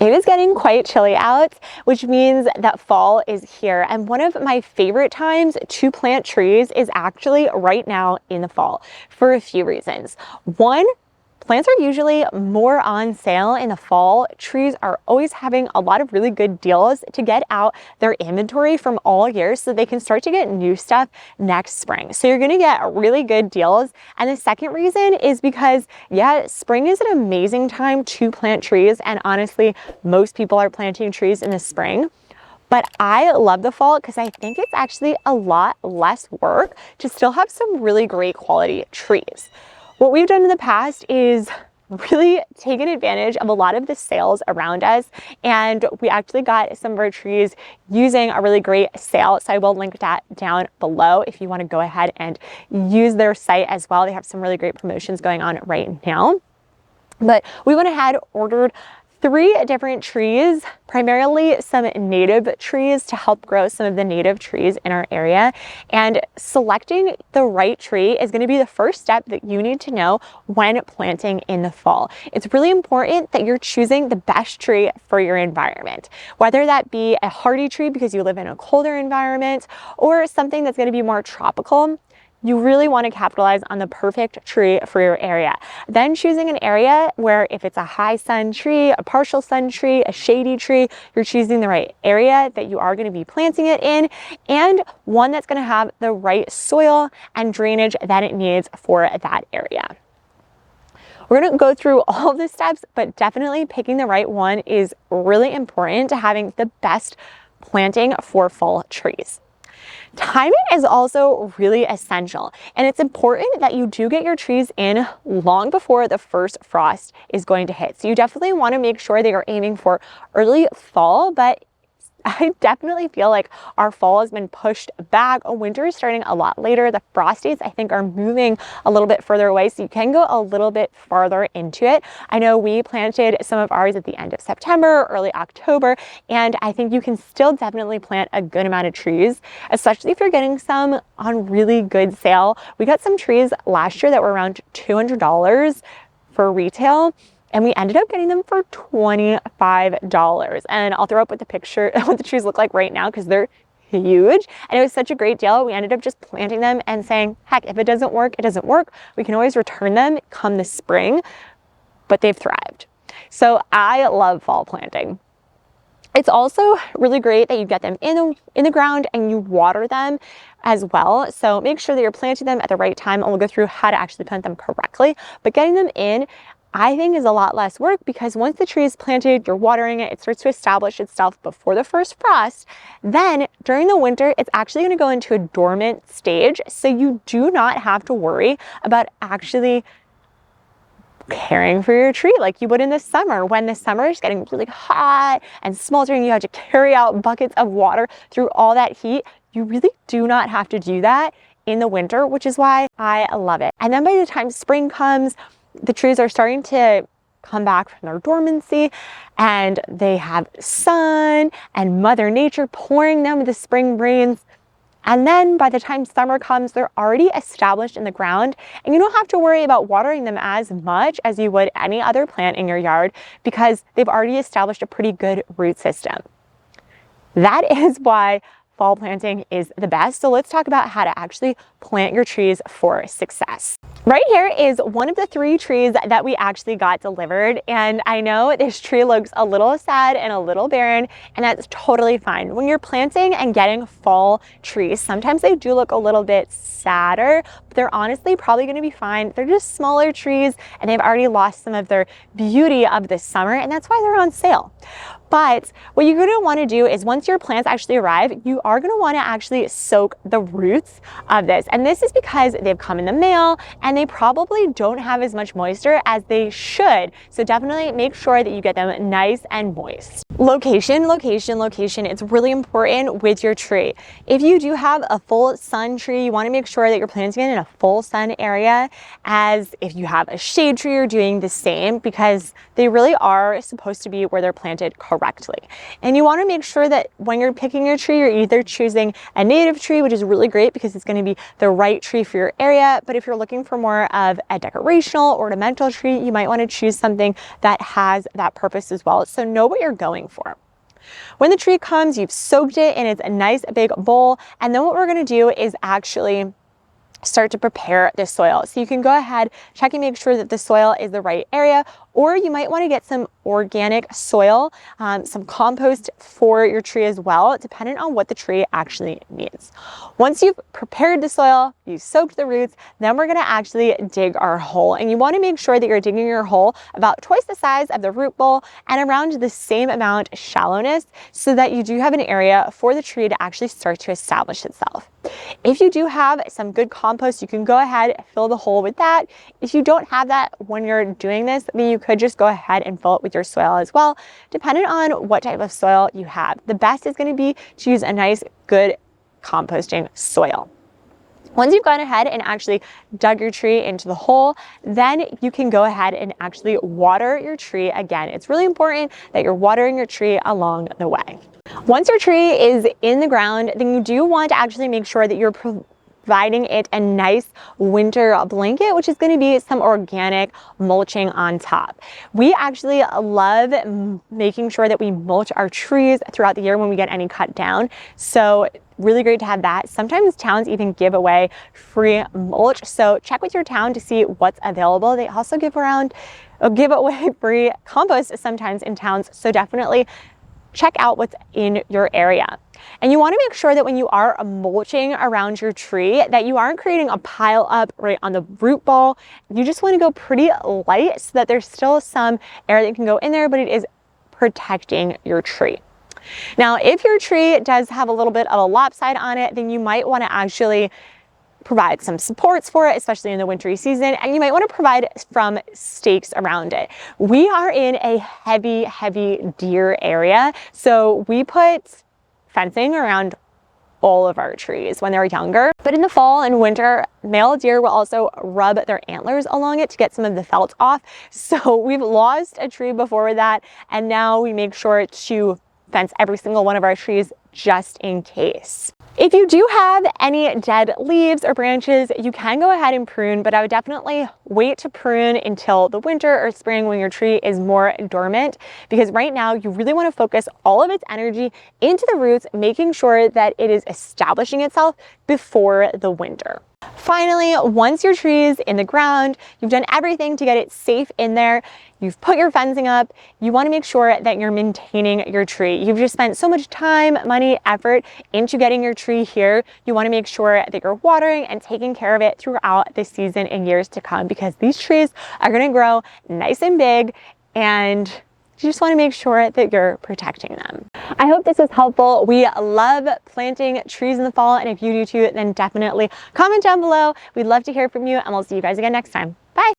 It is getting quite chilly out, which means that fall is here. And one of my favorite times to plant trees is actually right now in the fall for a few reasons. One, plants are usually more on sale in the fall. Trees are always having a lot of really good deals to get out their inventory from all year so they can start to get new stuff next spring. So you're gonna get really good deals. And the second reason is because, yeah, spring is an amazing time to plant trees. And honestly, most people are planting trees in the spring. But I love the fall because I think it's actually a lot less work to still have some really great quality trees. What we've done in the past is really taken advantage of a lot of the sales around us, and we actually got some of our trees using a really great sale. So I will link that down below if you want to go ahead and use their site as well. They have some really great promotions going on right now. But we went ahead, ordered 3 different trees, primarily some native trees to help grow some of the native trees in our area. And selecting the right tree is going to be the first step that you need to know when planting in the fall. It's really important that you're choosing the best tree for your environment, whether that be a hardy tree because you live in a colder environment or something that's going to be more tropical. You really want to capitalize on the perfect tree for your area. Then choosing an area where if it's a high sun tree, a partial sun tree, a shady tree, you're choosing the right area that you are going to be planting it in, and one that's going to have the right soil and drainage that it needs for that area. We're going to go through all of the steps, but definitely picking the right one is really important to having the best planting for fall trees. Timing is also really essential, and it's important that you do get your trees in long before the first frost is going to hit. So you definitely want to make sure that you're aiming for early fall, but I definitely feel like our fall has been pushed back. Winter is starting a lot later. The frost dates, I think, are moving a little bit further away, so you can go a little bit farther into it. I know we planted some of ours at the end of September, early October, and I think you can still definitely plant a good amount of trees, especially if you're getting some on really good sale. We got some trees last year that were around $200 for retail, and we ended up getting them for $25. And I'll throw up what the picture, what the trees look like right now because they're huge. And it was such a great deal. We ended up just planting them and saying, heck, if it doesn't work, it doesn't work. We can always return them come the spring, but they've thrived. So I love fall planting. It's also really great that you get them in the ground and you water them as well. So make sure that you're planting them at the right time, and we'll go through how to actually plant them correctly. But getting them in, I think, is a lot less work because once the tree is planted, you're watering it, it starts to establish itself before the first frost. Then during the winter, it's actually going to go into a dormant stage. So you do not have to worry about actually caring for your tree like you would in the summer. When the summer is getting really hot and smoldering, you have to carry out buckets of water through all that heat. You really do not have to do that in the winter, which is why I love it. And then by the time spring comes, the trees are starting to come back from their dormancy and they have sun and Mother Nature pouring them with the spring rains. And then by the time summer comes, they're already established in the ground, and you don't have to worry about watering them as much as you would any other plant in your yard because they've already established a pretty good root system. That is why fall planting is the best. So let's talk about how to actually plant your trees for success. Right here is one of the 3 trees that we actually got delivered. And I know this tree looks a little sad and a little barren, and that's totally fine. When you're planting and getting fall trees, sometimes they do look a little bit sadder, but they're honestly probably going to be fine. They're just smaller trees and they've already lost some of their beauty of the summer, and that's why they're on sale. But what you're going to want to do is once your plants actually arrive, you are going to want to actually soak the roots of this. And this is because they've come in the mail and they probably don't have as much moisture as they should. So definitely make sure that you get them nice and moist. Location, location, location. It's really important with your tree. If you do have a full sun tree, you want to make sure that you're planting it in a full sun area. As if you have a shade tree, you're doing the same, because they really are supposed to be where they're planted correctly. And you want to make sure that when you're picking your tree, you're either choosing a native tree, which is really great because it's going to be the right tree for your area. But if you're looking for more of a decorational ornamental tree, you might want to choose something that has that purpose as well. So know what you're going for. When the tree comes, you've soaked it in a nice big bowl, and then what we're going to do is actually start to prepare the soil. So you can go ahead, check and make sure that the soil is the right area, or you might want to get some organic soil, some compost for your tree as well, depending on what the tree actually needs. Once you've prepared the soil, you soaked the roots, then we're going to actually dig our hole. And you want to make sure that you're digging your hole about twice the size of the root bowl and around the same amount shallowness, so that you do have an area for the tree to actually start to establish itself. If you do have some good compost, you can go ahead, fill the hole with that. If you don't have that when you're doing this, then you could just go ahead and fill it with your soil as well, depending on what type of soil you have. The best is going to be to use a nice, good composting soil. Once you've gone ahead and actually dug your tree into the hole, then you can go ahead and actually water your tree again. It's really important that you're watering your tree along the way. Once your tree is in the ground, then you do want to actually make sure that you're providing it a nice winter blanket, which is going to be some organic mulching on top. We actually love making sure that we mulch our trees throughout the year when we get any cut down. So really great to have that. Sometimes towns even give away free mulch. So check with your town to see what's available. They also give away free compost sometimes in towns. So definitely check out what's in your area. And you want to make sure that when you are mulching around your tree, that you aren't creating a pile up right on the root ball. You just want to go pretty light so that there's still some air that can go in there, but it is protecting your tree. Now, if your tree does have a little bit of a lopside on it, then you might want to actually provide some supports for it, especially in the wintry season, and you might want to provide from stakes around it. We are in a heavy deer area, so we put fencing around all of our trees when they're younger. But in the fall and winter, male deer will also rub their antlers along it to get some of the felt off. So we've lost a tree before with that, and now we make sure to fence every single one of our trees just in case. If you do have any dead leaves or branches, you can go ahead and prune, but I would definitely wait to prune until the winter or spring when your tree is more dormant, because right now you really want to focus all of its energy into the roots, making sure that it is establishing itself before the winter. Finally, once your tree is in the ground, you've done everything to get it safe in there, you've put your fencing up, you want to make sure that you're maintaining your tree. You've just spent so much time, money, effort into getting your tree here. You want to make sure that you're watering and taking care of it throughout the season and years to come, because these trees are going to grow nice and big, and you just want to make sure that you're protecting them. I hope this was helpful. We love planting trees in the fall, and if you do too, then definitely comment down below. We'd love to hear from you, and we'll see you guys again next time.